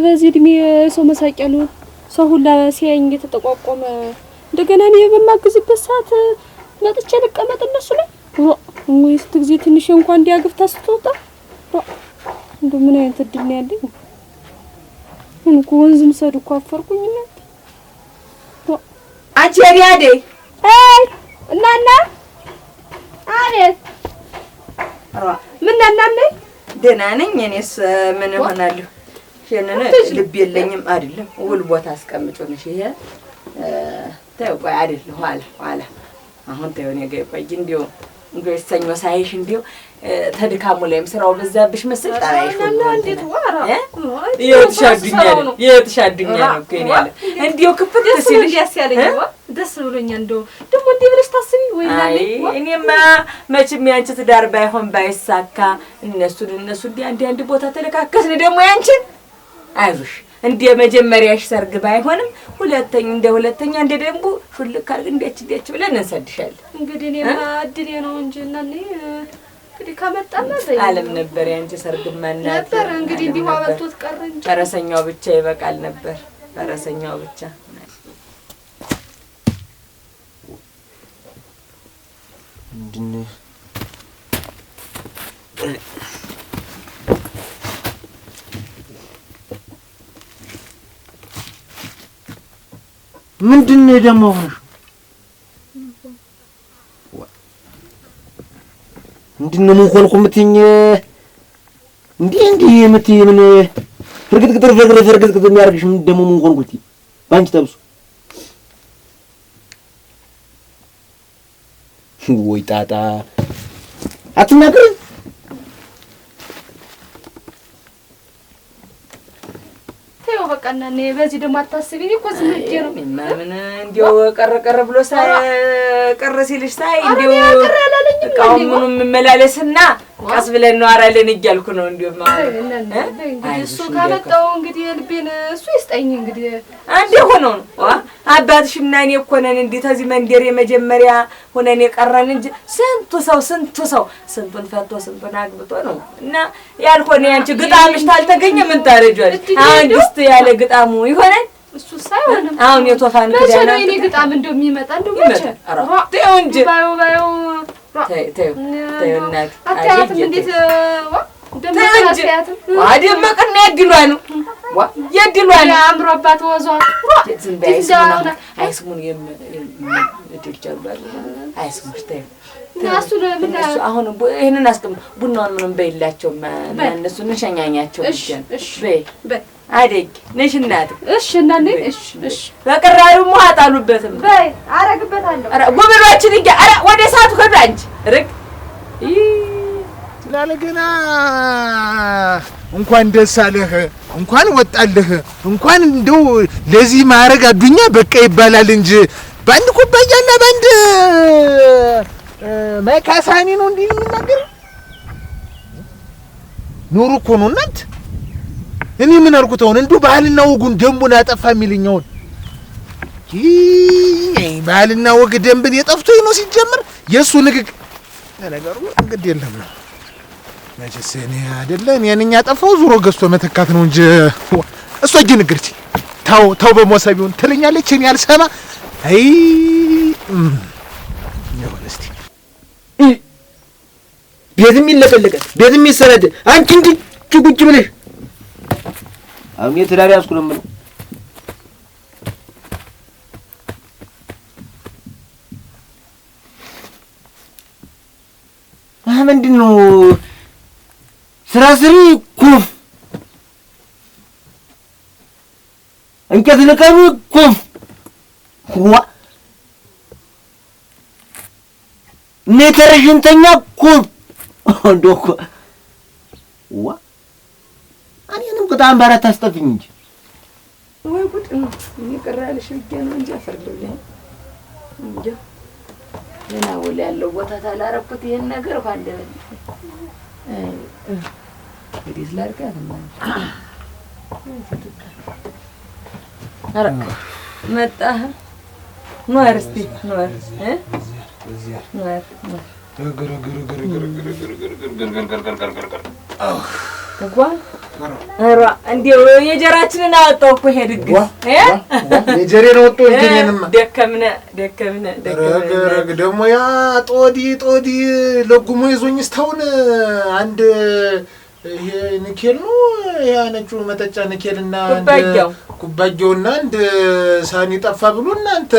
በዚህ እድሜ ሰው መሳቂያ ነው። ሰው ሁላ ሲያየኝ እየተጠቋቆመ እንደገና እኔ በማግዝበት ሰዓት መጥቼ ልቀመጥ እነሱ ላይ ወይ ስትጊዜ ትንሽ እንኳን እንዲያግፍታ ስትወጣ እንደው ምን አይነት እድል ነው ያለኝ? እንኳ ወንዝም ሰድ እኮ አፈርኩኝ እናንተ አንቺ ያዲያዴ እናና አቤት ምን እናና ደህና ነኝ። እኔስ ምን እሆናለሁ? ሸነነ ልብ የለኝም አይደለም። ውል ቦታ አስቀምጪውንሽ ይሄ ተው ቆይ አይደለም ኋላ አሁን ተው እኔ ጋር ቆይ እንዲሁ እንግዲህ ሰኞ ሳይሽ እንዲሁ ተድካሙ ላይም ስራው በዛብሽ መስል ጣራይሽ ሁሉ እንዴት ዋራ የትሻዱኛል እኮ እኔ ያለ እንዲሁ ክፍት ሲልሽ ያስያለኝ ደስ ብሎኛል። እንደው ደግሞ እንዲህ ብለሽ ታስቢ ወይ እኔማ መቼም ያንቺ ትዳር ባይሆን ባይሳካ እነሱ እንደ አንድ ቦታ ተለካከስን ደግሞ ያንቺን አይዞሽ እንደ መጀመሪያሽ ሰርግ ባይሆንም ሁለተኛ እንደ ደንቡ ሹልክ አድርግ እንዴች ብለን እንሰድሻለን። እንግዲህ እኔማ እድሌ ነው እንጂ እናኔ እንግዲህ ከመጣና አለም ነበር ያንቺ ሰርግማ እናት ነበር። እንግዲህ እንዲሁ አበልቶት ቀረ እንጂ ፈረሰኛው ብቻ ይበቃል ነበር። ፈረሰኛው ብቻ ምንድነው ደግሞ ሆነሽ? ምንድነው ምን ሆንኩ የምትይኝ? እንዲህ የምትይ ምን ፍርግጥግጥ የሚያደርግሽ ምን ደግሞ ምን ሆንኩ እትይ? ባንቺ ተብሱ ወይ ጣጣ አትናገሪ። በቃ እና እኔ በዚህ ደግሞ አታስቢኝ እኮ ዝም ብዬ ነው። ምን እንዲያው ቀረ ብሎ ቀረ ሲልሽ ሳይ እንዲያው እቃው ምኑም መመላለስና ቀስ ብለን ነው አራለን እያልኩ ነው። እንዲያው እሱ ካመጣው እንግዲህ ልቤን እሱ ይስጠኝ። እንግዲህ አንዴ ሆኖ ነው አባትሽና እኔ እኮ ነን እንዴ ተዚህ መንደር የመጀመሪያ ሆነን የቀረን እንጂ ስንቱ ሰው ስንቱን ፈቶ ስንቱን አግብቶ ነው። እና ያልሆነ ያንቺ ግጣምሽ ታልተገኘ ምን ታረጃለሽ? አንድስት ያለ ግጣሙ ይሆናል። እሱ ሳይሆንም አሁን የቶፋን ከዳና እኔ ግጣም እንደሚመጣ እንደሚመጣ ተው እንጂ ባዩ ተው እናት አታያትም እንዴት አደመቅና የድሏ ነው አምሮባት ወዟ አይስሙን አይስሙሽ አሁን ይሄንን አስቀም ቡናውን ምንም በይላቸው እነሱ እንሸኛኛቸው በይ አደግ ነሽ እናት። እሺ እናኔ እሺ በቀራሩ አጣሉበትም በይ አረግበታለሁ። ጉብሎችን ወደ ሰዓቱ ከዱ አንቺ ርቅ ገና እንኳን ደስ አለህ እንኳን ወጣለህ እንኳን እንደው ለዚህ ማረግ አዱኛ በቃ ይባላል እንጂ ባንድ ኩባያና ባንድ ማይካሳኒ ነው እንዴ የሚናገር? ኑሩ እኮ ነው እናንተ። እኔ ምን አልኩት አሁን እንደው ባህልና ወጉን ደንቡን አጠፋ የሚልኛውን ባህልና ወግ ደንብን የጠፍቶኝ ነው ሲጀምር የሱ ንግግ ነገሩ እንግዲህ የለም ነው መቼስ እኔ አይደለ እኔ ነኝ ያጠፋው ዙሮ ገዝቶ መተካት ነው እንጂ እሷ ንግርት ተው በሞሰቢውን ትልኛለች እኔ አልሰማ አይ ነው እስቲ ቤትም ይለቀለቀ ቤትም ይሰረድ አንቺ እንጂ ቁጭ ብለሽ አሁን የትዳር ያስኩ ነው የምለው ምንድነው ስራ ስሪ ኩፍ እንጨት ልቀሚ ኩፍ ኔተረሽንተኛ ኩፍ እንደኮ እኔንም በጣም ባራት አስጠፍኝ እንጂ ወይ ጉድ ይቀራልሽ ነው እንጂ አፈርልኝ እንጂ ለና ወለ ያለው ቦታ ታላረኩት ይሄን ነገር ባንደበ እንግዲህ ላርጋት ማለት አረ መጣ ኖር እስቲ ኖር ኖር እንዲያው የጀራችንን አወጣው እኮ ይሄ ድግስ የጀሬን ወጥቶ እንጀኔንማ ደከምነ ደግሞ ያ ጦዲ ለጉሞ ይዞኝ እስካሁን አንድ ይሄ ንኬል ነው ያ ነጩ መጠጫ ንኬልና ኩባያውና አንድ ሳኒ ጠፋ ብሎ እናንተ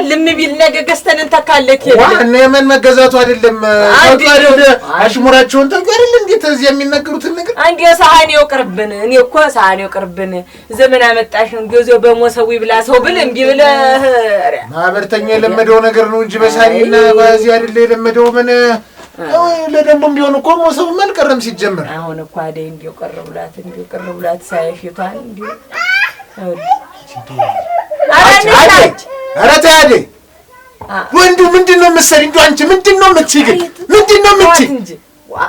ልም ቢል ነገ ገዝተን እንተካለት ይላል እና የምን መገዛቱ አይደለም አይደለ አሽሙራቸውን ተንኩ አይደል እንዴት እዚህ የሚነገሩትን ነገር አንዴ ሳህኔው ቅርብን እኔ እኮ ሳህኔው ቅርብን ዘመን አመጣሽ ነው እንደዚያው በሞሰው ይብላ ሰው ብል እንቢ ብለ ማህበርተኛ የለመደው ነገር ነው እንጂ በሳኒና በዚህ አይደለ የለመደው ምን ለደንቡም ቢሆን እኮ ሞሰው መልቀረም ሲጀመር አሁን እኮ አይደል እንዲው ቀርብላት ሳይሽቷል እንዲው ኧረ ታያዴ ወንዱ ምንድነው መሰል እንዴ አንቺ ምንድነው የምትይግ ምንድነው የምትይግ እንጂ ዋ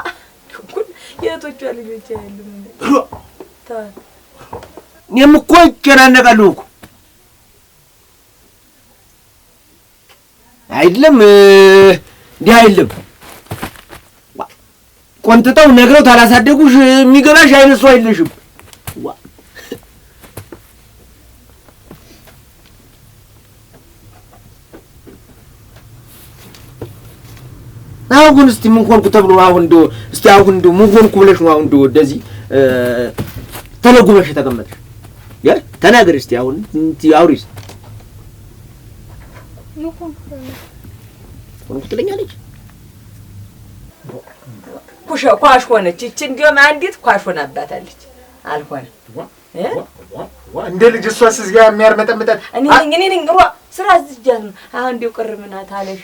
የቶቹ ልጆች ያሉ እኔም እኮ ይጨናነቃሉ እኮ አይደለም እንዲህ አይደለም ቆንጥጠው ነግረው ታላሳደጉሽ የሚገባሽ አይነሱ አይልሽም አሁን እስቲ ምን ሆንኩ ተብሎ አሁን እንደው እስቲ አሁን እንደው ምን ሆንኩ ብለሽ ነው አሁን እንደው እንደዚህ ተለጉመሽ ተቀመጥሽ ያ ተናገር እስቲ አሁን አውሪስ ሆንኩ ትለኛለች ኳሽ ሆነች እቺ እንደውም አንዲት ኳሽ ሆናባታለች አልሆነም እንደ ልጅ እሷስ እዚህ ጋር የሚያርመጠምጣት እኔ ሩዋ ስራ ዝጃን አሁን እንደው ቅርምናት አለሽ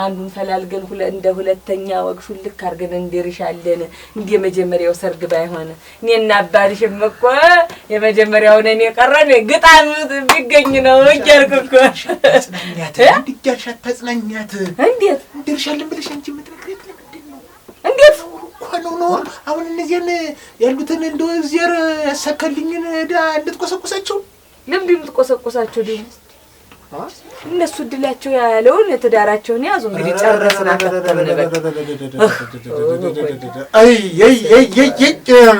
አንዱን ፈላልገን እንደ ሁለተኛ ወግሹን ልክ አድርገን እንዲርሻለን እንደ መጀመሪያው ሰርግ ባይሆን እኔና አባልሽም እኮ የመጀመሪያውን እኔ ቀረን ግጣም ቢገኝ ነው እያልኩ እኮ እንዲያርሻ ተጽናኛት እንዴት እንዲርሻለን ብለሽ አንቺ የምትነግሪት ለምንድን ነው እንዴት ነው አሁን እነዚህን ያሉትን እንደው እዚያር ያሳከልኝን እንድትቆሰቁሳቸው ለምን እንድትቆሰቁሳቸው ደግሞ እነሱ ድላቸው ያለውን ትዳራቸውን ያዙ እንግዲህ ጨረስና ከተመነ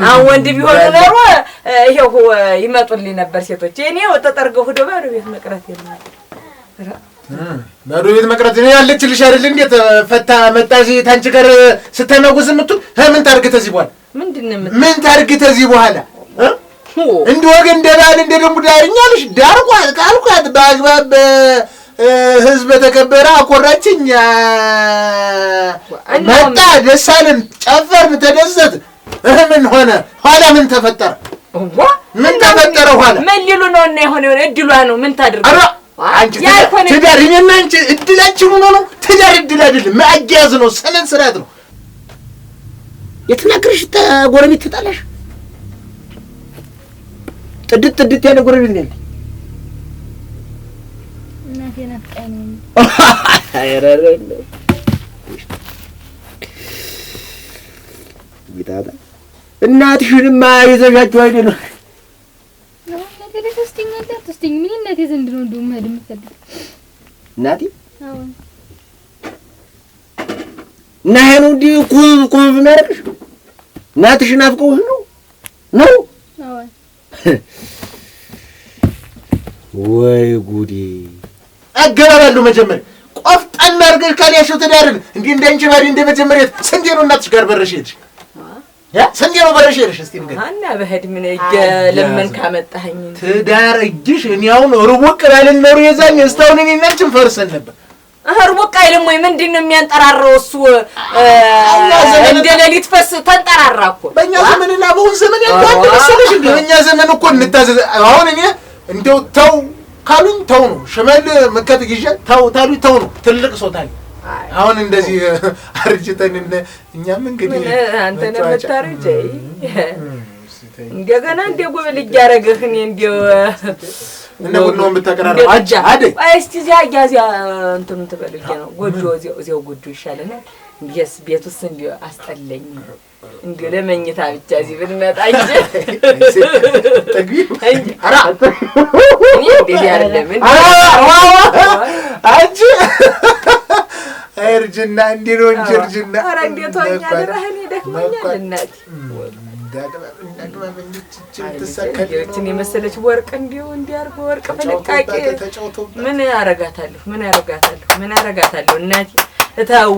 አሁን ወንድ ቢሆን ነው ይሄው ይመጡልኝ ነበር ሴቶች እኔው ተጠርገው ሄዶ ባዶ ቤት መቅረት የለም ባዶ ቤት መቅረት ነው ያለችልሽ አይደል እንዴት ፈታ መጣሽ ታንቺ ጋር ስተነጉስ የምትል ምን ታርግ ተዚህ በኋላ ምን ታርግ ተዚህ በኋላ እንደ ወገን ደባል እንደ ደሙ ዳርኛልሽ ዳርቋት ካልኳት በአግባብ ህዝብ ተከበረ አቆራችኝ መጣ ደሳልን ጨፈርን ተደሰት ምን ሆነ ኋላ ምን ተፈጠረ ኋላ ምን ሊሉ ነው እና የሆነ እድሏ ነው ምን ታድርግ አንቺ ትዳር እኔና አንቺ እድላችን ሆኖ ነው ትዳር እድል አይደለም ማያያዝ ነው ሰነን ስርዓት ነው የትናክርሽ ተጎረቤት ተጣላሽ ጥድት ያለ ጎረቤት ነው እናቴ ናፍቃኝ ነው አይራራ ቢታዳ እናትሽንማ ይዘሻቸው አይደል ነው እናቴ ለተስተኛለህ ምን እናቴ ዘንድ ነው እንደውም ሄድ የምትፈልግ እናቴ አዎ እና ሄኑ ዲ ኩም የሚያረቅሽ እናትሽን አፍቀውሽ ነው አዎ ወይ ጉዴ አገባባሉ መጀመሪያ ቆፍጣና አድርገሽ ካሊያሽው ትዳርን እንዴ እንዳንቺ ባሪ እንደ መጀመሪያ ስንዴ ነው እናትሽ ጋር በረሽ ሄድሽ ስንዴ ነው በረሽ ሄድሽ እስቲ ንገር አና በህድ ምን ለምን ካመጣኸኝ ትዳር እጅሽ እኔ አሁን ሩቦቅ ባልን ነው የዛኝ እስታውን እኔ እናንቺን ፈርሰን ነበር ሩቦቅ አይልም ወይ ምንድነው የሚያንጠራራው እሱ እንደ ሌሊት ፈስ ተንጠራራ እኮ በእኛ ዘመንና በሁን ዘመን ያንተ መሰለሽ እንዴ በእኛ ዘመን እኮ እንታዘዝ አሁን እኔ እንደው ተው ካሉኝ ተው ነው ሽመል መከት ግዢ ተው ታሉኝ ተው ነው ትልቅ ሶታል አሁን እንደዚህ አርጅተን እኛም እንግዲህ አንተ ነህ መታረጀ እንደገና እንደ ጎበል ያረገህ እኔ እንደው እና ወንዶም በተቀራረው አጃ አይደል እስቲ ዚያ እንትኑ ተበልጌ ነው ጎጆ እዚያው ጎጆ ይሻለናል እንዴስ ቤቱስ እንዴ አስጠለኝ እንዴ ለመኝታ ብቻ እዚህ ብንመጣ እንጂ ተግቢ አራ እንዴ ያረለም አጂ አይርጅ እርጅና እንዲህ ነው እንጂ እርጅና። ኧረ እንዴት ሆኜ አደረህን ይደክመኛል እናቴ። እንዳግባችን የመሰለች ወርቅ እንዲሁ እንዲያርጎ ወርቅ ፍንቃቄ ምን ያረጋታለሁ? ምን ያረጋታለሁ እናቴ? እታው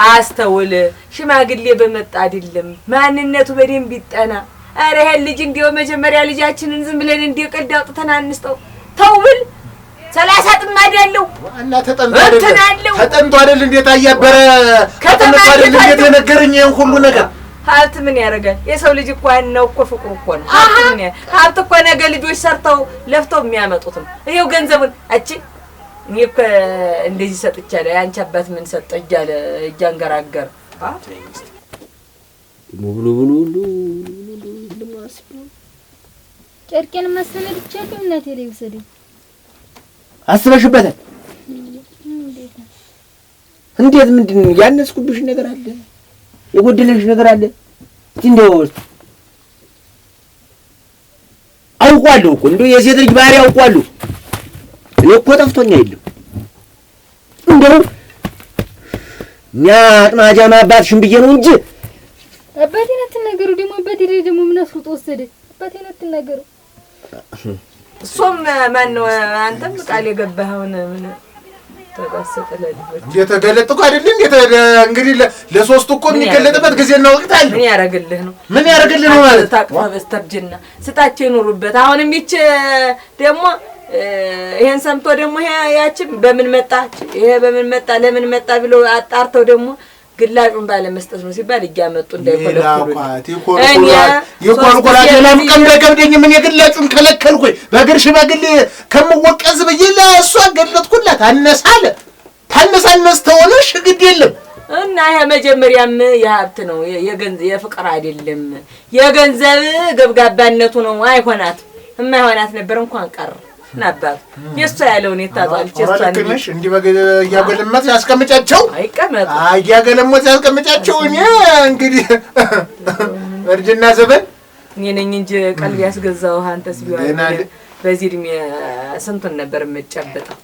አስተውል። ሽማግሌ በመጣ አይደለም ማንነቱ በደንብ ይጠና። ኧረ ይሄን ልጅ እንዲሁ መጀመሪያ ልጃችንን ዝም ብለን እንዲሁ ቀልድ አውጥተን አንስጠው። ተው ብል 30 ጥማድ ያለው እና ተጠንቶ አይደል እንዴት አያበረ ከተነሳ አይደል እንዴት የነገረኝ ይሄን ሁሉ ነገር። ሀብት ምን ያደርጋል? የሰው ልጅ እኮ ነው እኮ ፍቅሩ እኮ ነው። ሀብት እኮ ነገ ልጆች ሰርተው ለፍተው የሚያመጡት ነው። ይሄው ገንዘቡን አቺ እኔ እኮ እንደዚህ ሰጥቻለሁ። ያንቺ አባት ምን ሰጠ እያለ እያንገራገረ ሙሉ ጨርቄን መሰለኝ ብቻለሁ እናቴ ላይ ወሰደኝ። አስበሽበታል? እንዴት ምንድን ነው ያነስኩብሽ ነገር አለ? የጎደለሽ ነገር አለ? እንደው አውቃለሁ እኮ እንደው የሴት ልጅ ባህሪ አውቃለሁ። እኔ እኮ ጠፍቶኛ የለም እንደው እኛ አጥማጃማ አባትሽን ብዬ ነው እንጂ አባቴን አትናገሩ። ደግሞ አባቴ ላይ ደግሞ ምን አስሩጥ ወሰደ? አባቴን አትናገሩ። እሱም ማን ነው? አንተም ቃል የገባኸውን ምን ተጋሰጠለልኝ? የተገለጥኩ አይደል እንግዲህ ለሶስቱ እኮ የሚገለጥበት ጊዜና ወቅት አለ። ምን ያረግልህ ነው ማለት ታቅፋ በስተርጅና ስታቸው ይኑሩበት። አሁንም ይች ደግሞ ይሄን ሰምቶ ደግሞ ያቺም በምን መጣች ይሄ በምን መጣ ለምን መጣ ብሎ አጣርተው ደግሞ ግላጩን ባለመስጠት ነው ሲባል እያመጡ እንዳይኮለኩሉ እኔ የኮልኮላቴ ለምቀም በከብደኝ ምን የግላጩን ከለከልኩኝ በእግር ሽማግሌ ከምወቀዝ ብዬ ለእሷ ገለጥኩላት። ታነሳነስ ተወለሽ ግድ የለም እና ይሄ መጀመሪያም የሀብት ነው የፍቅር አይደለም የገንዘብ ገብጋባነቱ ነው። አይሆናት የማይሆናት ነበር እንኳን ቀር ነበር የእሷ ያለውን የታጣልች እሷ ነሽ እንዲህ በያገለመት ያስቀምጫቸው አይቀመጥ ያገለመት ያስቀምጫቸው። እኔ እንግዲህ እርጅና ዘበን እኔ ነኝ እንጂ ቀልብ ያስገዛው አንተስ ቢሆን በዚህ እድሜ ስንቱን ነበር የምትጨብጠው?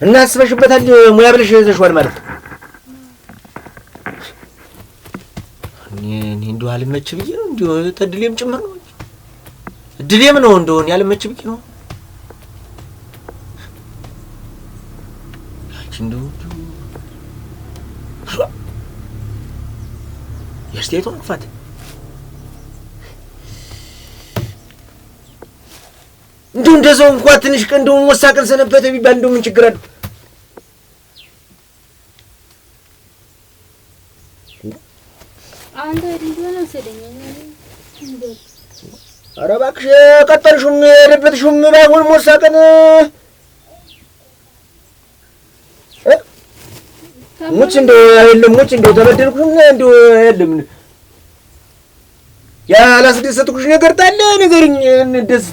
እና አስበሽበታል? ሙያ ብለሽ ይዘሽዋል ማለት ነው። እኔ እንደው አልመች ብዬ ነው እንደው ተድሌም ጭምር ነው እድሌም ነው እንደው ያልመች ብዬ ነው እንደው የስቴቱ እንኳን እንደው እንኳን ትንሽ ቀን እንደው ወሳቀን ሰነበተ ቢባል እንደው ምን ችግር አለ? አንተ ዲጆና ሰደኝ እንዴ? ኧረ እባክሽ ቀጠልሽም የለበትሽም ባይሆን ወሳቀን ሙች እንደው የለም ሙች እንደው ተበደልኩሽም እንደው የለም ያላስደሰትኩሽ ነገር ታለ ንገሪኝ እንደስ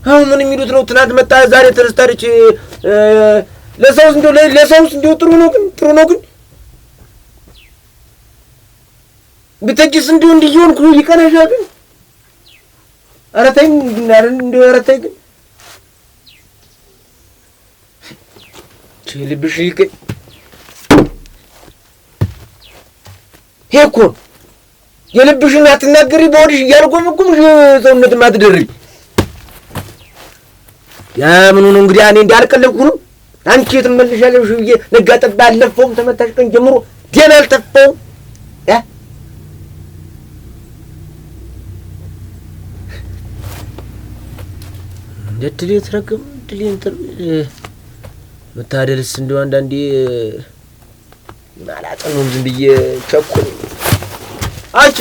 አሁን ምን የሚሉት ነው? ትናንት መጣ ዛሬ ተረስታለች። ለሰውስ እንደው ጥሩ ነው ግን ብትጅስ እንደው እንዲሆንኩ ይቀናሻል ግን ኧረ ተይኝ እንደው ኧረ ተይ ግን ልብሽ ይልቀኝ። ይሄ እኮ የልብሽን አትናገሪ በሆድሽ እያልጎመጎምሽ ሰውነትም አትደርይ። ያ ምኑ ነው እንግዲህ እኔ እንዳልቀለብኩ ነው። አንቺ ትመልሻለሽ ብዬ ነጋ ጠባ አለፈውም ተመታሽ ቀን ጀምሮ ደም አልተፋውም። እንደድል የተረገም ድል መታደልስ እንደው አንዳንዴ ማላጠኑም ዝም ብዬ ቸኩል አንቺ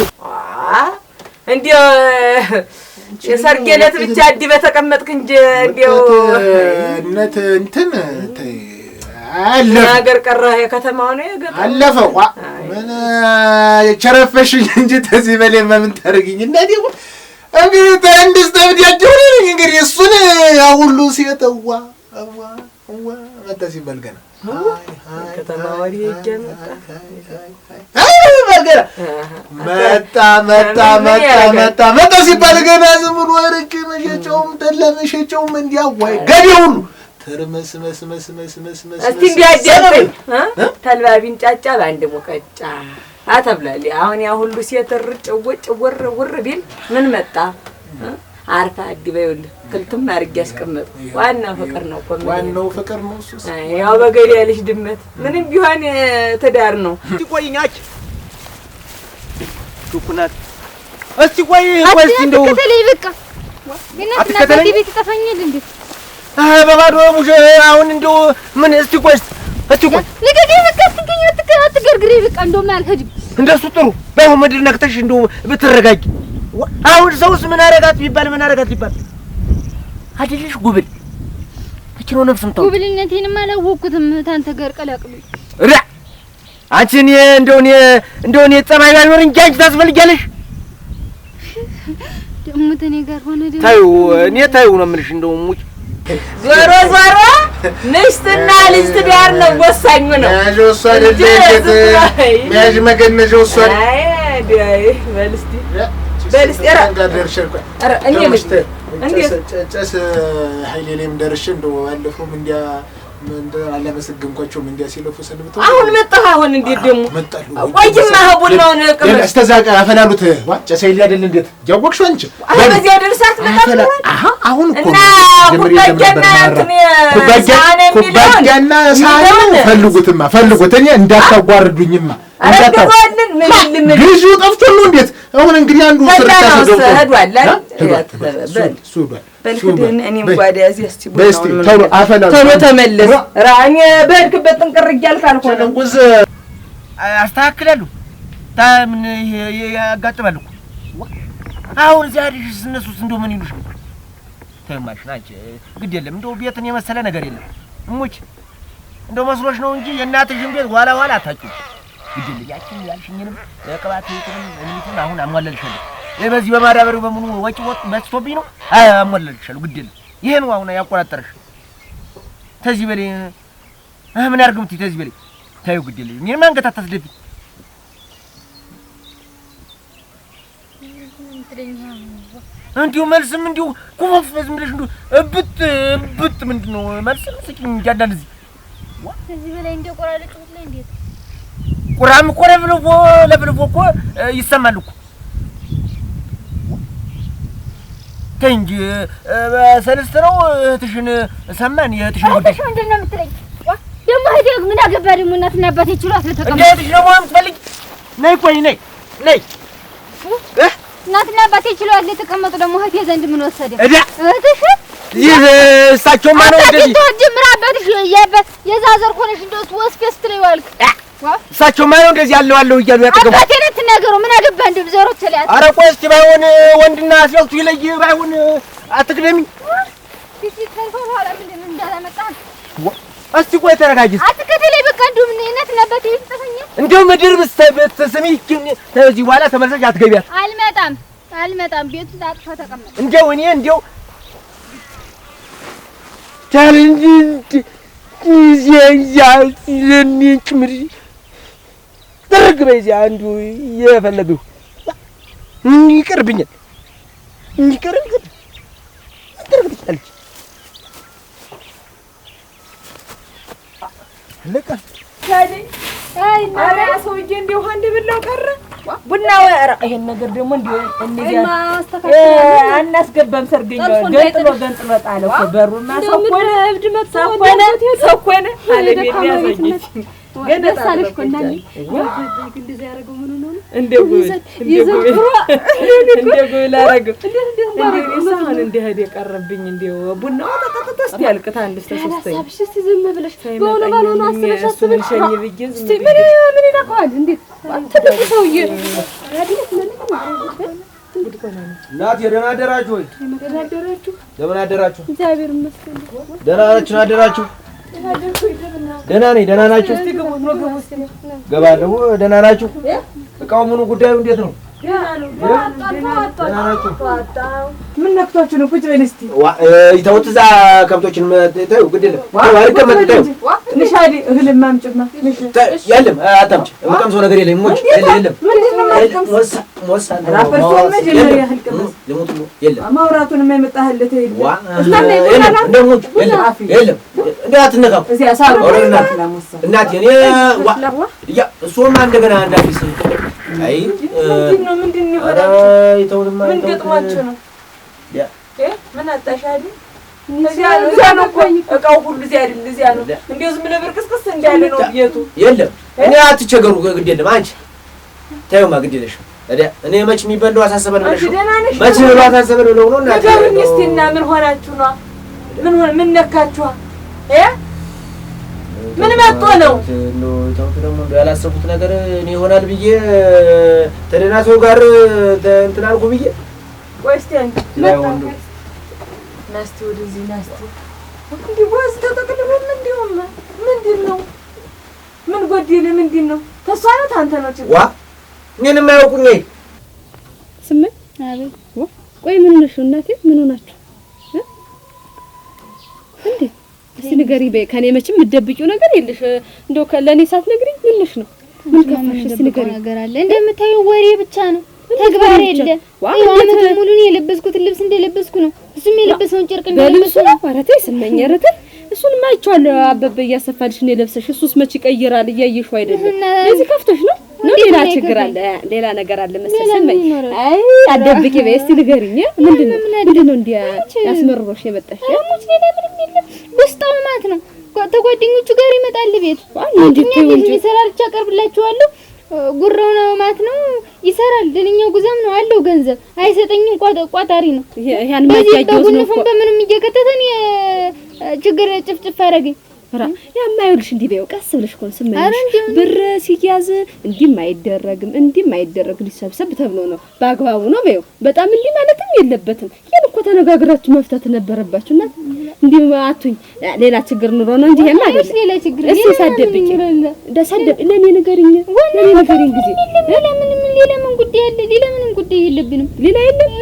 እንዲያው የሰርጌ ዕለት ብቻ አዲ በተቀመጥክ እንጂ እንዲያው እነት እንትን አለፈ ነገር ቀረ። የከተማው ነው የገጠር አለፈው ምን የቸረፈሽኝ እንጂ ተዚህ በላይ ምን ታርግኝ እናዴ? እንግዲህ ተንድስ ተብዲያቸው እንግዲህ እሱን ያው ሁሉ ሲተዋ መጣ ሲባል ገና ከተማው ወዲህ ይጀምጣ መጣ ሲባል ገና ዝም ብሎ ወርቅ መሸጨውም ተለመሸጨውም እንዲያው ወይ ገዴ ሁሉ ትርመስመስመስመስመስመስ እስቲ እንዲያጀበኝ ተልባቢን ጫጫ በአንድ ሙቀጫ አተብላሊ አሁን ያ ሁሉ ሴት ርጭ ውር ቢል ምን መጣ አርፋ አዲበይውልህ ክልትም አድርጌ ያስቀመጥኩ ዋናው ፍቅር ነው እኮ ዋናው ፍቅር ነው እሱ ያው በገል ያለሽ ድመት ምንም ቢሆን ትዳር ነው እስቲ ቆይኛች ሹኩናት እስቲ ቆይ እንደው ከተለይ በቃ እናትና አባቴ ቤት ተፈኘል እንዴ በባዶ ሙሽ አሁን እንደው ምን እስቲ ቆይ ልቀቂ በቃ አትገርግሪ በቃ እንደውም አልሄድም እንደሱ ጥሩ ባይሆን ምድር ነክተሽ እንደው ብትረጋጊ አሁን ሰውስ ምን አረጋት ቢባል አይደልሽ ጉብል እችሮ ነፍስም ታው ጉብልነቴንም አላወቅኩትም ታንተ ጋር ቀላቅሉኝ አንቺን እንደው ጸባይ ባይኖር እንጂ አንቺ ታስፈልጊያለሽ ደሞ ተኔ ጋር ሆነ ደግሞ ታዩ ነው የምልሽ እንደው ሙጭ ዞሮ ንስትና ልጅ ትዳር ነው ወሳኙ ነው ያጆ እሱ አይደል ያጅ መገነጆ እሱ አይደል በልስቲ ኧረ እኔ ልስት ጨስ ኃይሌም ደርሼ እንደው አለፈውም እንዲያ አላመሰግንኳቸውም እንዲያ ሲለፉ ሰንብተው አሁን መጣሁ አሁን እንዴት ደግሞ መጣሉ ቆይማ ቡናውን ቅም እስተዛቀ አፈላሉት ጨስ ኃይሌ አይደል እንዴት ያወቅሽው አንቺ በዚያ ደርሳት መጣሁ አሁን እኮ ኩባያና ሳህን ፈልጉት እኔ እንዳታጓርዱኝማ አረጋለን ምን ግዙ ጠፍቶ ነው እንዴት አሁን እንግዲህ አንዱ ስርታ በልክደን እኔም ጓዳ ያዝ ያስቲቡ ቶሎ ተመለስ ራኔ በልክበት ጥንቅር እያልክ አልሆነ እንቁዝ አስተካክላለሁ ታምን ያጋጥማል እኮ አሁን ዛሬስ እነሱስ እንደው ምን ይሉሽ ተማሽ ናች ግድ የለም እንደው ቤትን የመሰለ ነገር የለም እሙች እንደው መስሎሽ ነው እንጂ የእናትሽን ቤት ዋላ አታጭው ግድ የለም ያቺን ያልሽኝንም ቅባት እኔም አሁን አሟላልሻለሁ በዚህ በማዳበሪው በምኑ ወጪ ወጥ በስቶብኝ ነው አሟላልሻለሁ ግድ የለም ይሄ ነው አሁን ያቆራጠረሽ ተዚህ በላይ ምን ያርግምት ተዚህ በላይ ታዩ ግድ የለም ምን ማንገት አታስደፊ እንዲሁ መልስም እንዲሁ ኩፈፍዝ ምልሽ እንዲሁ እብጥ ምንድነው መልስም ስኪኝ እንጃዳል እዚህ በላይ እንደ ቆራለጭ ላይ እንዴት ቁራም እኮ ለብልፎ እኮ ይሰማል እኮ ተንጂ በሰልስት ነው እህትሽን ሰማን የእህትሽን ጉዳይ ምንድን ነው የምትለኝ ደግሞ ሄደህ ምን አገባ ደግሞ እናትና አባቴ ይችላል ለተቀመጥ እህትሽ ደግሞ የምትፈልጊ ነይ ቆይ ነይ እናትና አባቴ ይችላል ለተቀመጡ ደግሞ እህቴ ዘንድ ምን ወሰደ እህትሽ ይህ እሳቸው ማነው እንደዚህ ጀምራ አባትሽ የዛዘር ኮነሽ እንደውስ ወስፈስ ትለይ ዋልክ እሳቸው ማነው እንደዚህ ያለው እያሉ ያጠገቡ አባቴ ነው ተናገሩ ምን አገባ እንደ ዘሮች ላይ ኧረ ቆይ እስኪ ባይሆን ወንድና ሴቱ ይለይ ባይሆን አትግደሚ ኋላ ምንድን ነው እንዳላመጣ እስቲ ቆይ ተረጋጊ አትከተለኝ በቃ እንደው ምን እናትና አባቴ ተሰኘ እንደው ምድር ብትስሚ ከዚህ በኋላ ተመለሰሽ አትገቢያት አልመጣም ቤቱ ታጥፋ ተቀመጥ እንደው ቻሌንጅ ይያያልኝ ጭምሪ ተረግ በዚህ አንዱ የፈለገው ይቀርብኛል ተረግ ትቻለች ለካ አይ ማራ ሰውዬ እንደው አንድ ብለው ቀረ ቡናው ይሄን ነገር ደግሞ እንደው እንዚያ አናስገባም ሰርገኛው ገንጥሎ ጣለው እኮ በሩማ ሰኮነ እብድ ሰኮነ አለ ቤት ያዘኝ ገደሳለሽ ኮናኒ እንደዛ ያረጋው ምን ነው እንደው ላረጋው እንደው ሳህን እንደሄደ የቀረብኝ እንደው ቡናው ተተተስ ያልቅታ አንድ ተሰስተኝ አሳብሽ እስቲ ዝም ብለሽ ባሎና አስበሽ ሸኝ ብዬ እስቲ ምን ይላካል እንዴት ትልቁ ሰውዬ አዲስ ምን እናት ደህና አደራችሁ ወይ ደህና አደራችሁ እግዚአብሔር ይመስገን ደህና አደራችሁ ደህና ነኝ ደህና ናችሁ እስቲ ግቡ ገባለሁ ደህና ናችሁ እቃው ምኑ ጉዳዩ እንዴት ነው ምን ነክቷችሁ ነው ቁጭ በል እስቲ ይተውት እዛ ከብቶችን ተይው ግድ የለም አልቀመጥ ተይው ንሻዲ እህልም አምጪማ የለም አታምጪ የምቀምሰው ነገር የለም ሞች የለም ማውራቱን የማይመጣህለት እናቴ እሱማ እንደገና እንዳዲስ ምን ገጥሟችሁ ነው? ምን አጣሻል? እዚያ ነው እኮ እቃው ሁሉ እዚያ አይደል? እዚያ ነው እንደው ዝም ብለህ ብርቅስቅስ እንዳለ ነው ቤቱ። የለም እኔ አትቸገሩ፣ ግድ የለም አንቺ ተይውማ፣ ግድ የለሽም። እኔ መች የሚበላው አሳሰበን ብለሽ መች ነው አሳሰበን ብለው ነው እናቴ። ነገሩኝ እስኪ እና ምን ሆናችሁ ነው? ምን ነካችኋ? ምን መጥቶ ነው? ተውት ደግሞ ያላሰቡት ነገር እኔ ይሆናል ብዬ ተደና ሰው ጋር እንትን አልኩ ብዬ። ቆይ እስኪ አንቺ ናስቲ ወደዚህ ናስቲ እንዴ ወዝ ተጠቅልሎ ምንድን ነው? ምን ጎደለ? ምንድን ነው? ተሷ ነው ታንተ ነው ችግር ዋ እኔን የማያውቁኝ ስምኝ አቤት ዋ ቆይ ምን ነሽ እናቴ? ምን ሆናችሁ እንዴ? እስቲ ንገሪኝ በይ። ከኔ መቼም የምትደብቂው ነገር የለሽ። እንደው ለኔ ሳትነግሪኝ ምን ነሽ ነው? ምን ከፋሽ? እስቲ ንገሪኝ። ነገር አለ እንደምታየው ወሬ ብቻ ነው፣ ተግባር የለ። አመት ሙሉ ነው የለበስኩትን ልብስ እንደለበስኩ ነው፣ እሱም የለበሰውን ጨርቅ እንደለበሰ ነው። ኧረ ተይ ስመኝ፣ ኧረ ተይ። እሱንማ አይቼዋለሁ አበበ እያሰፋልሽ ነው የለብሰሽ። እሱስ መች ይቀይራል? እያየሽው አይደለም? ለዚህ ከፍቶሽ ነው? ሌላ ችግር አለ፣ ሌላ ነገር አለ መሰለኝ። ስመኝ አይ አትደብቂ በይ። እስቲ ንገሪኝ። ምንድነው እንዴ ያስመርሮሽ የመጣሽ? አሙት ሌላ ምንም የለም። ውስጣው ማት ነው። ተጓደኞቹ ጋር ይመጣል ቤት እንዴ ይሰራል። አቀርብላችኋለሁ። ጉራው ነው ማት ነው ይሰራል። ለኛው ጉዛም ነው አለው ገንዘብ አይሰጠኝም። ቋጣሪ ነው። ያን ማጃጆስ ነው እኮ በምንም እየከተተን ችግር ጭፍጭፍ አረገኝ። ራ ያማይልሽ እንዲህ በይው ቀስ ብለሽ ኮን ስመኝሽ ብር ሲያዝ እንዲህ ማይደረግ ሊሰብሰብ ተብሎ ነው በአግባቡ ነው በይው። በጣም እንዲህ ማለትም የለበትም። ይሄን እኮ ተነጋግራችሁ መፍታት ነበረባችሁና እንዲህ አቱኝ ሌላ ችግር ኑሮ ነው እንጂ ይሄማ አይደለም ሌላ ችግር። እሺ ሳደብቂ ደሳደብ ለኔ ንገሪኝ ጊዜ ሌላ ምን ጉዳይ አለ? ሌላ ምንም ጉዳይ የለብንም። ሌላ የለም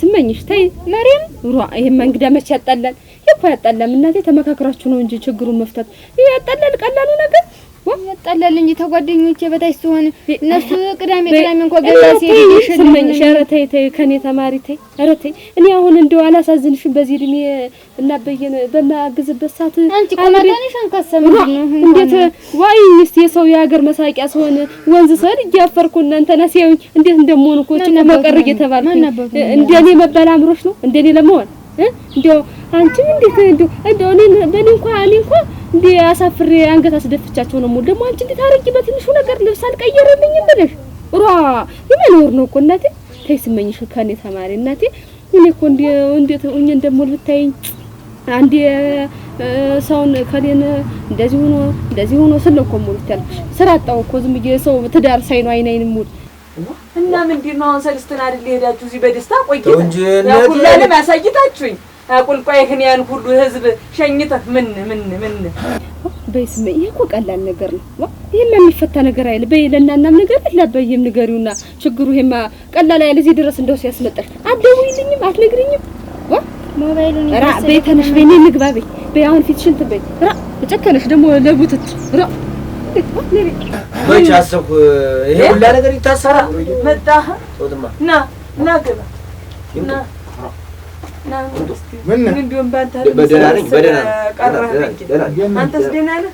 ስመኝሽ ተይ ማርያም ሩአ ይሄማ እንግዳ መች ያጣላል? ይሄ ያጣላል። እናቴ ተመካክራችሁ ነው እንጂ ችግሩን መፍታት ያጣላል። ቀላሉ ነገር ያጣላል እንጂ ተጓደኞቼ በታች ሲሆን እነሱ ቅዳሜ እንኳን ገዛ ሲሄድ ስመኝሽ ኧረ ተይ ከኔ ተማሪ ተይ ኧረ ተይ። እኔ አሁን እንደው አላሳዝንሽም በዚህ እድሜ እናበየን በማግዝበት ሰዓት አንቺ ቆማጣንሽ አንካሰም ነው እንዴት ዋይ እስቲ የሰው የሀገር መሳቂያ ሲሆን ወንዝ ሰር እያፈርኩ እናንተና ሲያዩኝ እንዴት እንደምሆን እኮ እቺ መቀር እየተባልኩ እንደኔ መባል አምሮሽ ነው እንደኔ ለመሆን እንደው አንቺ እንዴት እንደው እኔ እንኳን እንዴ አሳፍሬ አንገት አስደፍቻቸው ነው ሙሉ ደግሞ አንቺ እንዴት አረቂ በትንሹ ነገር ልብስ አልቀየረልኝም ብለሽ ራ የማኖር ነው እኮ እናቴ። ተይ ስመኝሽ ከኔ ተማሪ እናቴ። እኔ እኮ እንዴት እንደሞል ብታይኝ አንዴ ሰውን ከኔን እንደዚህ ሆኖ ስለኮ ሙሉ ታልኩሽ ስራ አጣው እኮ ዝም ብዬ ሰው ትዳር ሳይኑ አይናይን ሙሉ እና ምንድነው አሁን ሰልስተና አይደል ሄዳችሁ እዚህ በደስታ ቆይተው ያ ሁሉ ለማሳይታችሁኝ አቁልቋይህን ያን ሁሉ ህዝብ ሸኝተህ ምን በስመ ይሄ እኮ ቀላል ነገር ነው። ይሄማ የሚፈታ ነገር አይደል? በይ ለእናናም ነገር ለበይም ንገሪውና ችግሩ ይሄማ ቀላል አይደል? እዚህ ድረስ እንደው ሲያስመጣሽ አትደውይልኝም አትነግሪኝም? ሞባይሉን ይዘሽ በይ ተነሽ በይ እኔ ልግባ በይ አሁን ፊትሽን ትበይ ጨከነሽ ደግሞ ለቡትት መች አሰብኩ ይሄ ሁላ ነገር ይታሰራል። መጣህ ና ግባ ምን እንደውም ባንተ በደህና ነኝ አንተስ ደህና ነህ?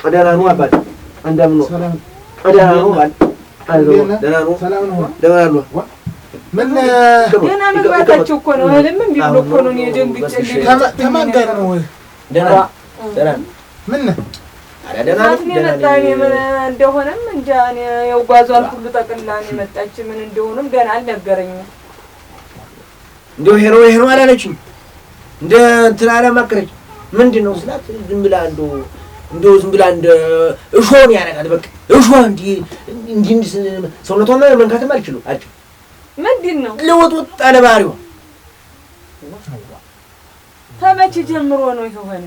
ደህና ነው አባት እንደምን ነው? ደህና ነው ደህና ነው ሰላም ነው ደህና ነው። ምን ደህና መግባታቸው እኮ ነው አይደለም እንዴ? ብሎ እኮ ነው የደንግጬ ከማን ጋር ነው? ደህና ምን ደህና እንደሆነም እንጃ እኔ ያው ጓዟን ሁሉ ጠቅልላ ነው የመጣች። ምን እንደሆነም ገና አልነገረኝም። እንደው ሄሮ አላለችኝ እንደ እንትን አላማከረች። ምንድነው ስላት ዝም ብላ እንደው ዝም ብላ እንደ እሾን ያረጋል። በቃ እሾን እንዲህ ሰውነቷን መንካትም አልችልም። ምንድነው ለወጥ አለ ባህሪዋ ተመቼ ጀምሮ ነው የሆነ?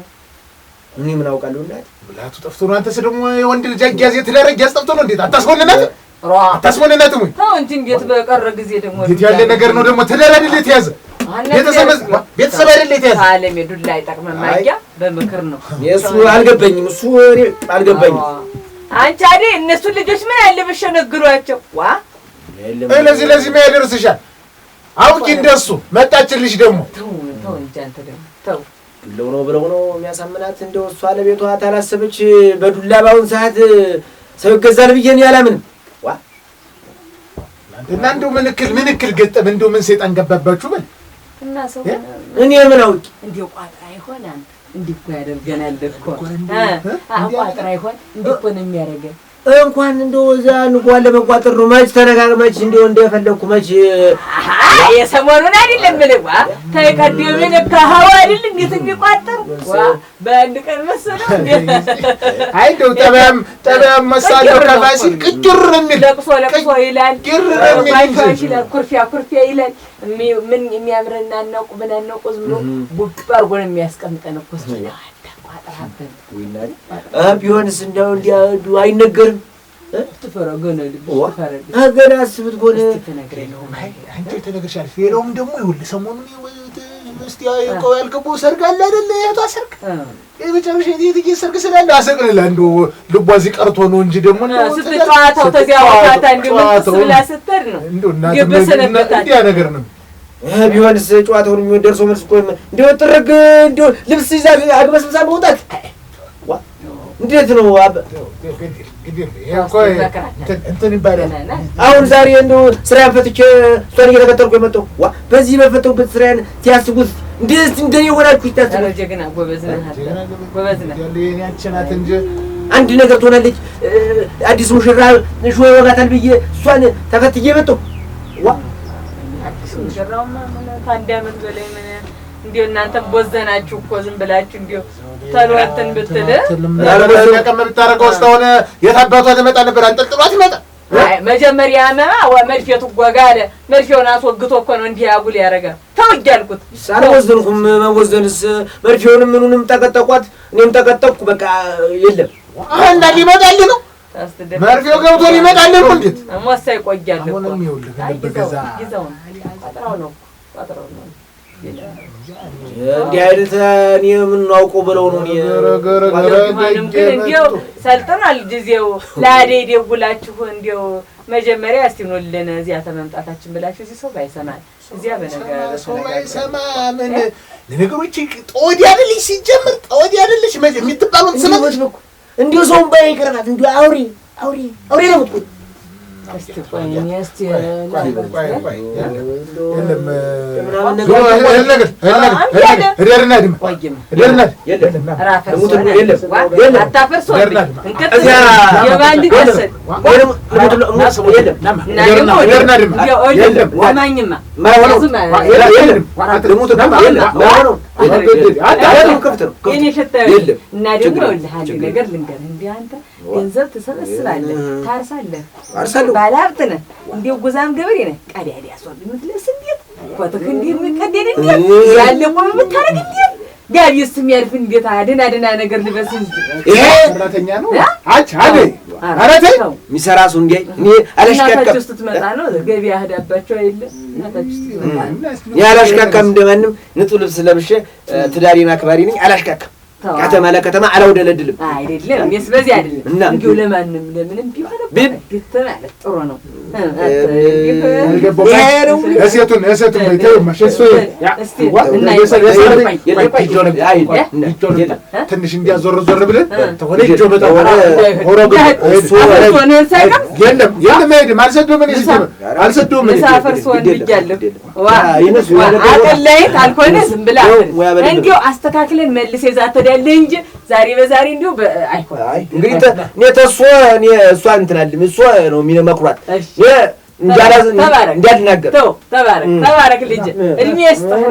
እኔ ምን አውቃለሁ እናት ብላቱ ጠፍቶ ነው። አንተስ ደግሞ የወንድ ልጅ አጋዝ የተደረገ ያስጠፍቶ ነው። እንዴት አታስወንናት አታስወንናትም ወይ? ታው እንጂ እንዴት በቀረ ጊዜ ደግሞ እንዴት ያለ ነገር ነው ደግሞ? ትዳር አይደል የተያዘ ቤተሰብ አይደል የተያዘ? ዓለም የዱላ አይጠቅምም። ማያ በምክር ነው እሱ አልገባኝም። አንቺ አይደል እነሱ ልጆች ምን ያለ በሸነግሯቸው ዋ ለዚህ የሚያደርስሻል። አውቂ እንደሱ መጣችልሽ ደግሞ ተው እንጂ አንተ ደግሞ ተው ብለው ነው የሚያሳምናት። እንደው እሷ ለቤቷ ታላሰበች በዱላ ባሁን ሰዓት ሰው ይገዛል ብዬ ነው ያላምንም። ዋ እና እንደው ምን እክል ገጠም እንደው ምን ሰይጣን ገባባችሁ በል እና ሰው እኔ ምን አውቂ እንዴ ቋጥራ ይሆን አንተ እንዲህ እኮ ያደርገናል እኮ ቋጥራ ይሆን እንዲህ እኮ ነው የሚያደርገን። እንኳን እንደው እዛ እንኳን ለመቋጠር ነው መች ተነጋግመች እንደው እንደፈለኩ መች የሰሞኑን አይደለም ምንም ተቀደምን ከሀው አይደል እንዴት የሚቋጠር በአንድ ቀን መሰለው እንዴ አይ እንደው ጠበያም መሳለው ከፋሲል ቅጭር የሚል ለቅሶ ይላል ማይፋሽ ይላል ኩርፊያ ይላል ምን የሚያምርና ነው ቁመና ነው ቆዝምሎ ጉብ አርጎ ነው የሚያስቀምጠን እኮ ነው ቋጥራብን ወይናል ቢሆንስ እንደው እንዲያው አይነገርም ተፈረገነ ሀገር አስብት ጎነ ተነግረኝ ነው አንተ ተነግርሻል። ሌላውም ደግሞ ይኸውልህ ሰሞኑን እስቲ ያልከው ሰርግ አለ አይደል? የእህቷ ሰርግ የመጨረሻ የትዬ ሰርግ ስላለ አሰቅልላ እንደው ልቧ እዚህ ቀርቶ ነው እንጂ ደግሞ ስትጫዋታው ተዚያ ወጣታ እንደው ስብላ ስትር ነው እንዲያ ነገር ነው። ቢሆንስ ጨዋታውን የሚደርሰው መልስ እኮ እንደው ጥርግ እንደው ልብስ ይዛ አግበስብሳ መውጣት እንዴት ነው እንትን ይባላል። አሁን ዛሬ እንደው ስራዬን ፈትቼ እሷን እየተከተልኩ የመጣሁ በዚህ በፈተሁበት ስራዬን ሲያስቡት እንዴት እንደኔ ሆናችሁ ይታሰባል። ጀግና ጎበዝ ነህ እንጂ አንድ ነገር ትሆናለች። አዲስ ሙሽራ ሾ ይወጋታል ብዬ እሷን ተከትዬ መጣሁ። አዲስ ሙሽራውማ ምን ከአንድ ዓመት በላይ ምን እንዲሁ እናንተ ቦዘናችሁ እኮ ዝም ብላችሁ እንዲሁ ተልወንትን ብትል ለቀመ ብታረገው እስካሁን የት አባቷ ትመጣ ነበር? አንጠልጥሏት ይመጣ መጀመሪያ መድፌቱ ጓጋ አለ። መድፌውን አስወግቶ እኮ ነው እንዲህ አጉል ያደረገው። ተው እያልኩት አልወዘንኩም። መወዘንስ መድፌውንም ምኑንም ጠቀጠቋት፣ እኔም ጠቀጠቅኩ። በቃ የለም እና ሊመጣልህ ነው መድፌው ገብቶ ሊመጣልህ ነው። እንዴት ሞሳ ይቆያል እኮ አሁንም ይኸውልህ በገዛ ይዘው ቋጥራው ነው እንዲህ አይነት እኔ የምናውቀው ብለው ነው እንዲያው ሰልጥኗል ጊዜው። ለአደይ ደውላችሁ እንዲያው መጀመሪያ እስቲ ኖልን እዚያ ተመምጣታችን ብላችሁ እዚህ ሰው ባይሰማል እዚያ በነገር ሰው ባይሰማ ምን ለነገሮች ጦዲ አይደልሽ ሲጀምር ጦዲ አይደልሽ የምትባሉት ስለምን ነው እንዲሁ ሰው ባይቀርባት እንዲሁ አውሪ ነው የምትቆይ እስቲ ቆይ እስቲ ገንዘብ ትሰበስባለህ፣ ታርሳለህ፣ ባለሀብት ነህ፣ እንዲያው ጉዛም ገበሬ ነህ። ቀዳዳ ያስወል የምትለብስ እንዴት ኮትህ እንዲህ የሚቀደድ እንዴት ያለ ቆም የምታረግ እንዴት ጋቢስ የሚያልፍ እንዴት አደና ነገር ልበስ እንጂ ይሄ ሰራተኛ ነው። አች አለ አረተ የሚሰራ ሰው እንዴ እኔ አላሽካከም ውስጥ ትመጣ ነው ገበያ ሄዳባቸው አይደል? እናታችሁ ትመጣ ያላሽካከም እንደማንም ንጹህ ልብስ ለብሼ ትዳሪና አክባሪ ነኝ። አላሽካከም ከተማ ለከተማ አላውደለድልም አይደለም። እኔስ በዚህ አይደለም እንዲሁ ለማንም ለምንም ቢሆን ግት ማለት ጥሩ ነው። እሴቱን በይተው ማሸሶ ትንሽ እንዲያዞር ዞር ብለን ተሆነ እጆ በጣም ሆሮግ የለም አይደለም አልሰዶም እኔ ሲጀምር አልሰዶም እኔ ሳፈርስ ወንድ ይያለሁ አቀላይ ካልሆነ ዝም ብላ እንዲሁ አስተካክለን መልስ ይዛተ ያለ እንጂ ዛሬ በዛሬ እንዲሁ አይሆን። እንግዲህ እኔ ተሷ እኔ እሷ እንትናልም እሷ ነው የሚመክሯት እንዳልናገር። ተባረክ ልጅ እድሜ ይስጥህ፣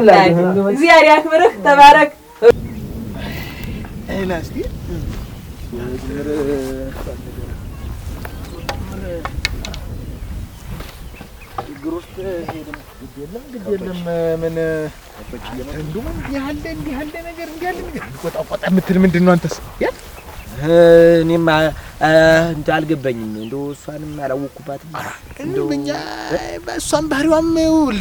እግዚአብሔር ያክብርህ። ተባረክ አይላስቲ ግሩስት የለም ምን እንደው እንዲህ ያለ ነገር ቆጣ የምትል ምንድን ነው አንተስ? እኔማ እንትን አልገባኝም። እንደው እሷንም አላወቅኩባትም። እንደው እኛ በእሷም ባህሪዋም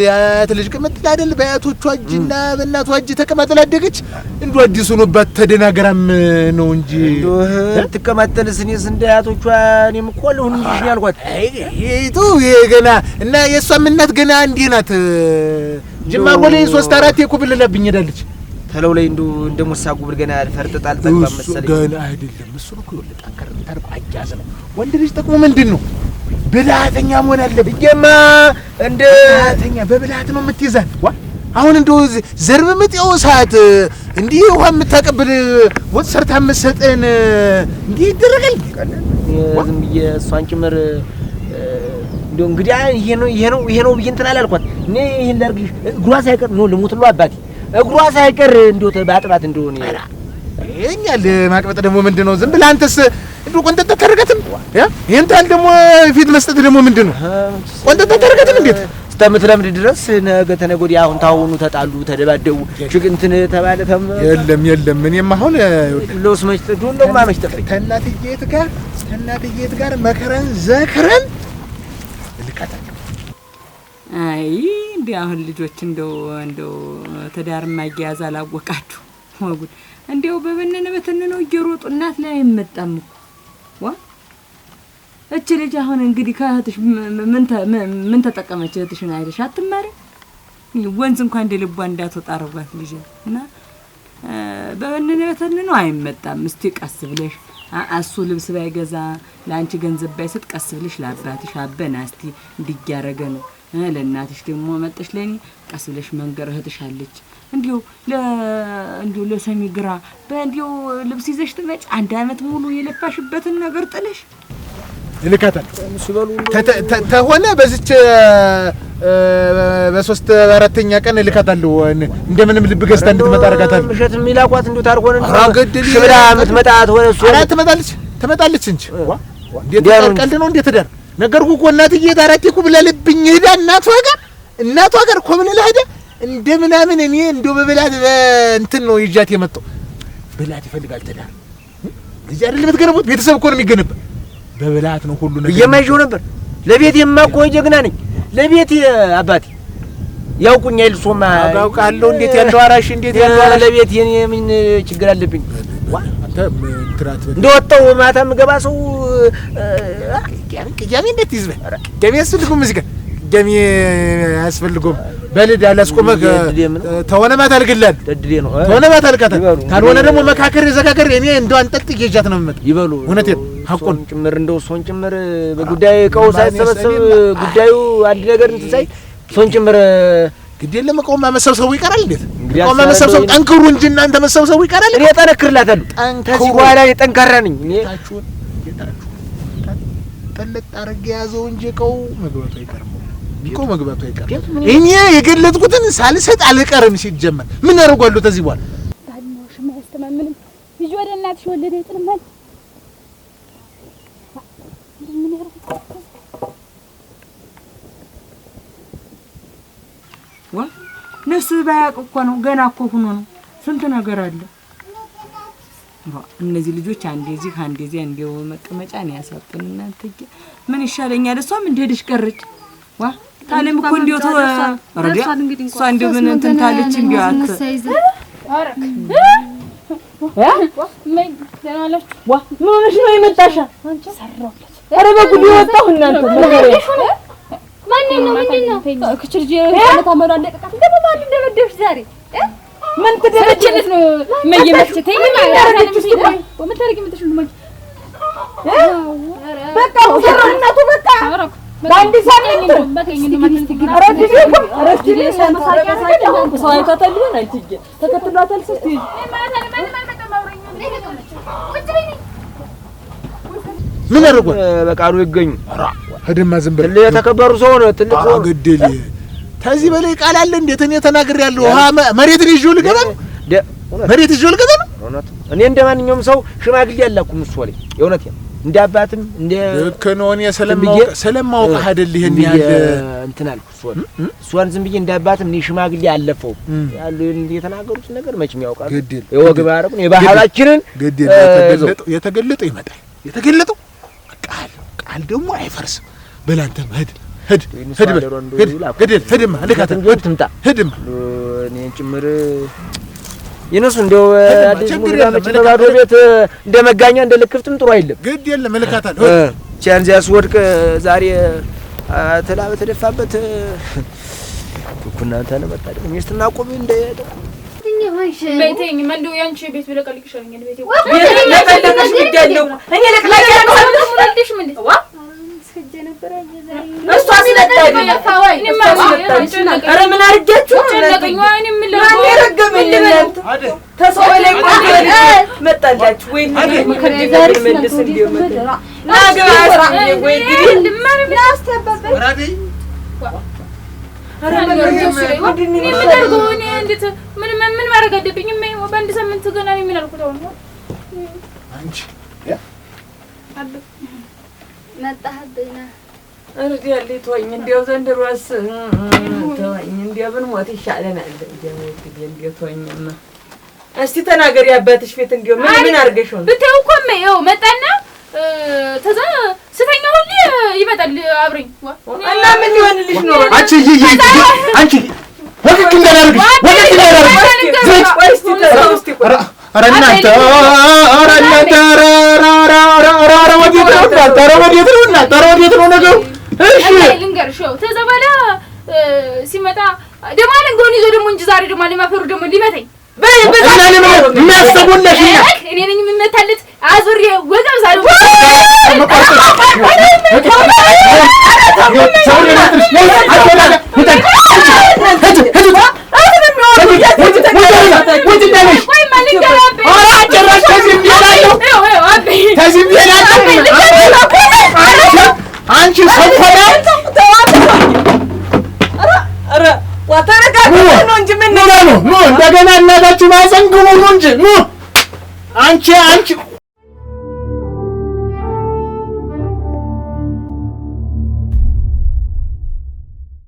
ለትልጅ ቅምጥል አይደል በአያቶቿ እጅና በእናቷ እጅ ተቀማጥላ አደገች። እንደው አዲስ ሆኖባት ተደናገራም ነው እንጂ እንደው ትቀማጥልስ እኔስ እንደ አያቶቿ እኔም እኮ ለሁን እንጂ ያልኳት ይቱ ገና እና የእሷም እናት ገና እንዲህ ናት። ጅማር ወለ 3-4 የኩብልላብኝ ሄዳለች። ተለው ላይ እንደ ሙሳ ጉብል ገና ፈርጥጣል ተግባ መሰለኝ። ገና አይደለም እሱ ነው ይወል ጠንከር ታርቆ አጃዝ ነው። ወንድ ልጅ ጥቅሙ ምንድነው? ብልሃተኛ መሆን አለበት። ይገማ እንደ ብልሃተኛ በብልሃት ነው የምትይዛት። አሁን እንደው ዘርብ ምጤው ሰዓት እንዲህ ውሃ የምታቀብል ወጥ ሰርታ የምትሰጠን እንዲህ ይደረጋል። ዝም ብዬ እሷን ጭምር እንደው እንግዲህ ይሄ ነው ብዬ እንትን አላልኳት። እኔ ይሄን ላድርግልሽ እግሯ ሳይቀር ነው ልሙትሉ አባቴ እግሯ ሳይቀር እንደው ባጥባት እንደሆነ እኛ ለማቅበጥ ደግሞ ምንድነው? ዝም ብለህ አንተስ እንደው ቆንጠጥ ተረጋትም ይሄን ታል ደግሞ ፊት መስጠት ደግሞ ምንድነው? ቆንጠጥ ተረጋትም እንዴት እስከምትለምድ ድረስ ነገ ተነገ ወዲያ አሁን ታውኑ ተጣሉ ተደባደቡ እንትን ተባለ የለም እኔም አሁን ለውስ መስጠት ሁሉም ማመሽ ተፈሪ ከእናትዬት ጋር መከረን ዘክረን ልቀጣ። አይ እንዴ አሁን ልጆች እንደው ተዳር ማያያዝ አላወቃችሁ ወጉድ እንደው በበነነ በተነነው እየሮጡ እናት ላይ አይመጣም እኮ እቺ ልጅ አሁን እንግዲህ ከእህትሽ ምን ተጠቀመች? እህትሽን አይደሽ አትማሪ ወንዝ እንኳን እንደ ልቧ እንዳትወጣ አረጋት ልጅ እና በበነነ በተነነው አይመጣም። እስቲ ቀስ ብለሽ እሱ ልብስ ባይገዛ ለአንቺ ገንዘብ ባይሰጥ ቀስ ብለሽ ለአባትሽ አበና እስቲ እንዲያረገ ነው ለእናትሽ ደግሞ መጥሽ ለኔ ቀስ ብለሽ መንገር እህትሽ አለች እንዲሁ ለሰሚ ግራ በእንዲሁ ልብስ ይዘሽ ትመጭ 1 አመት ሙሉ የለፋሽበትን ነገር ጥለሽ ልካታል ሲበሉ ተሆነ በዚች በ3-4ኛ ቀን ልካታለሁ። እንደምንም ልብ ገዝታ እንድትመጣ አረጋታለሁ። ምሸት የሚላቋት እንዴ ታርቆን አገድል ሽብላ ምትመጣት ወደ እሱ ትመጣለች እንጂ እንዴት ቀልድ ነው? እንዴት ዳር ነገርኩ እኮ እናትዬ ታራቲ እኮ ብላለብኝ ሄዳ እናቷ ጋር ኮብለላ ሄዳ እንደምናምን እኔ እንደው በብላት እንትን ነው ይጃት የመጣው ብላት ይፈልጋል። ተዳር ልጅ አይደል የምትገነቡት ቤተሰብ እኮ ነው የሚገነባ በብላት ነው ሁሉ ነገር የማይጆ ነበር። ለቤት የማቆይ ጀግና ነኝ። ለቤት አባቴ ያውቁኛል። ሶማ አውቃለሁ። እንዴት ያለው አራሽ እንዴት ያለው አራሽ ለቤት የኔ ምን ችግር አለብኝ? አንተ ትራት እንደወጣው ማታ ምገባ ሰው ቅያሜ እንዴት ይዝበ ቅያሜ ያስፈልጉም እዚህ ጋር ቅያሜ አያስፈልጉም። በልድ አላስቆመህ ተሆነ ማታ አልግላል ደድሌ ነው ተሆነ ማታ አልካታ ካልሆነ ደግሞ መካከር ዘካከር እኔ እንደው አንጠጥ ይጃት ነው የምመጣ ይበሉ እውነቴን ሐቁን ጭምር እንደው ሶን ጭምር በጉዳይ ቀው ሳይሰበሰብ ጉዳዩ አንድ ነገር እንትን ሳይ ሶን ጭምር ግዴን ለመቆም መሰብሰቡ ይቀራል። እንዴት ቆም መሰብሰቡ ጠንክሩ እንጂ እናንተ መሰብሰቡ ይቀራል። እኔ ጠነክርላታለሁ። ከዚህ በኋላ እኔ ጠንካራ ነኝ። እኔ ታችሁን ጠለጥ አረጋ ያዘው እንጂ ቀው መግባቱ አይቀርም እኮ መግባቱ አይቀርም። እኔ የገለጥኩትን ሳልሰጥ አልቀርም። ሲጀመር ምን አደርጋለሁ? ተዚህ በኋላ ባልሞሽ ማስተማመንም ልጅ ወደ እናትሽ ወለደ ይጥልማል። ምን ያረጋል? ነፍስ ባያውቅ እኮ ነው ገና እኮ ሆኖ ነው። ስንት ነገር አለ። እነዚህ ልጆች አንዴ እዚህ አንዴ እዚያ እንደው መቀመጫ ነው ያሳጡን። እናንተ ምን ይሻለኛል? እሷም እንደሄደሽ ቀረች። ታለም እኮ እንደው ረዲያ እሷ እንደው ምን እንትን ታለች እንደው አት ምን ተናለች? ምን ሆነሽ ነው የመጣሻ? አንቺ ሰራውለት ኧረ በጉድ ይወጣው እናንተ ነገር ማንንም ነው ምንድነው? እቺ ልጅ ተመራ ለቀቃት እንደማን እንደበደብሽ ዛሬ ምን ትደረችልት ነው መየመችተኝ ማለት ነው። ምን ታረጊ ምትሽ ነው ማለት በቃ ሰራናቱ በቃ ባንዲ ሳሚኝ ነው በቀኝ ነው ማለት ነው። አረድኝ አረድኝ ሰማሳቂያ ሳይሆን ሰው አይታታል ነው አንቺ ተከትሏታል ስትይ ምን አደረጉ? በቃሉ ይገኙ ህድማ ዝም ብለ የተከበሩ ሰው ነው ትልቅ ሰው ግድል ከዚህ በላይ ቃል አለ? እንዴት እኔ ተናግሬያለሁ። ውሃ መሬት ይዤው ልገባ ነው። መሬት ይዤው ልገባ ነው። እኔ እንደማንኛውም ሰው ሽማግሌ ያላኩም እሱ ላይ የእውነቴን እንደ አባትም እንደ ልክ ነው። እኔ ስለማውቅ አይደል ይሄን ያህል እንትን አልኩ። እሷን ዝም ብዬ እንደ አባትም እኔ ሽማግሌ አለፈው ያሉ የተናገሩት ነገር መቼም ያውቃሉ። የወግ ባረቁን የባህላችንን የተገለጠው ይመጣል። የተገለጠው ቃል ደግሞ አይፈርስም። በል አንተም ሂድ ገደል ሂድማ ልካት ትምጣ ሂድማ እኔን ጭምር ይነሱ እንደው አዲስ ሙዚቃ በባዶ ቤት እንደ መጋኛ እንደ ልክፍትም ጥሩ አይደለም። ግድ የለም እልካታለሁ። ቻንስ ያስወድቅ ዛሬ ተላ በተደፋበት ኩኩናንተ ነው መጣ ደግሞ ሚስትና ቆም እንደ ቤቴኝ መንዱ ያንቺ ቤት ብለቀልቅ ይሻለኛል። ቤቴ ለቀለቀሽ ግዳለው እኔ ለቅላቂ አልተሙላልሽ ምን ዋ ሰጀ ነበር አየዛይ እሷ ስለታኝ ለፋዋይ አረ ምን አርጋችሁ ጨነቀኝ። ወይኔ ምን ለምን ያረገመኝ እናንተ ተሰው ላይ ቆንጆ መጣላችሁ ወይ ከዚህ መልስ እንዲው መጣ ናገራ ወይ ግሪ ለምን ያስተባበ ወራዴ አረ ምን ምንድነው እንዴት ምን ማድረግ አለብኝ? በአንድ ሳምንት ገና ነው የሚላልኩት። አሁን አንቺ አብ መጣህብኝ አረዲ ያለ ተወኝ እንዲያው ዘንድሮስ ተወኝ እንዲያው ብንሞት ይሻለናል። እንዲያው ተወኝማ እስቲ ተናገሪ አባትሽ ፊት እንዲያው ምን አርገሽ ነው ብታው እኮ ነው መጣና ተዛ ስተኛ ሁሉ ይመጣል አብረኝ እና ምን ይሆንልሽ ነው አንቺ አንቺ ወግክ እንዳላርግሽ እስቲ ኧረ እናንተ ወዴት ነው ነገሩ? እሺ ልንገርሽ ተዛ በኋላ ሲመጣ ደማ ለንጎን ይዞ ደግሞ እንጂ ዛሬ ደግሞ ለማፈሩ ደግሞ ሊመታኝ የሚያስቡልሽ እኔ ነኝ የምመታለት አዙሬ ወገብ ሳሉ እንደገና እናታችሁ ማዘን ግቡ ነው እንጂ አንቺ